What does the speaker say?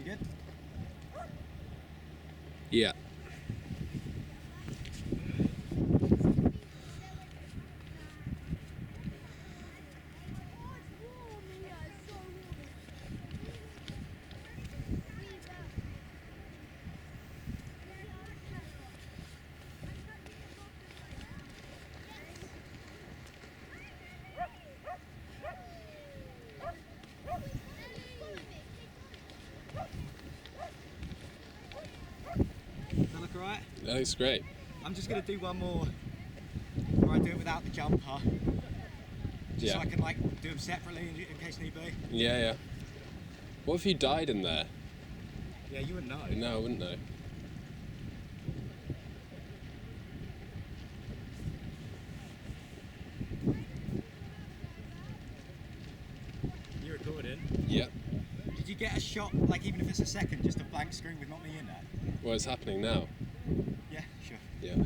You good? Yeah. Does that look alright? That looks great. I'm just gonna do one more where I do it without the jumper. Just so I can like do them separately in case need be. Yeah, yeah. What if you died in there? Yeah, you wouldn't know. No, I wouldn't know. You're recording. Yeah. Did you get a shot, like even if it's a second, just a blank screen with not me in there? Well, it's happening now. Yeah, sure. Yeah.